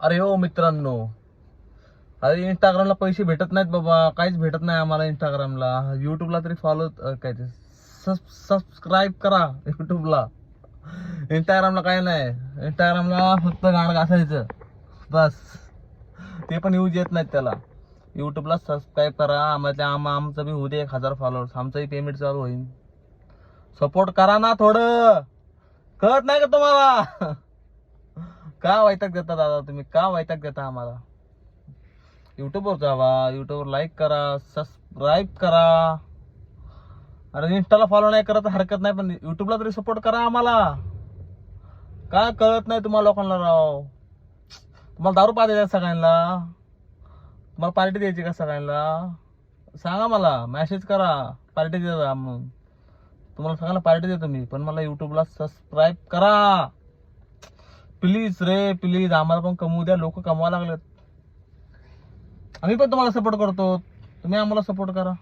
अरे हो मित्रांनो, अरे इंस्टाग्रामला पैसे भेटत नाहीत बाबा, काहीच भेटत नाही आम्हाला इंस्टाग्रामला. युट्यूबला तरी फॉलो काय ते सबस्क्राईब करा युट्यूबला. इंस्टाग्रामला काय नाही, इंस्टाग्रामला फक्त गाणं घासायचं बस, ते पण यूज येत नाहीत त्याला. युट्यूबला सबस्क्राईब करा, आमचं बी होऊ दे 1000 फॉलोअर्स, आमचंही पेमेंट चालू होईल. सपोर्ट करा ना थोडं, कळत नाही का तुम्हाला? का वैताग देता दादा तुम्ही, का वैताग देता आम्हाला? युट्यूबवर जावा, युट्यूबवर लाईक करा, सबस्क्राईब करा. अरे इंस्टाला फॉलो नाही करत हरकत नाही, पण युट्यूबला तरी सपोर्ट करा आम्हाला. का कळत नाही तुम्हाला लोकांना राव? तुम्हाला दारू पाहिजे का सगळ्यांना? तुम्हाला पार्टी द्यायची का सगळ्यांना? सांगा मला, मेसेज करा, पार्टी द्या म्हणून. तुम्हाला सगळ्यांना पार्टी देतो मी, पण मला युट्यूबला सबस्क्राईब करा प्लीज रे प्लीज. आम्हाला पण कमवू द्या, लोक कमवा लागलेत. आम्ही पण तुम्हाला सपोर्ट करतो, तुम्ही आम्हाला सपोर्ट करा.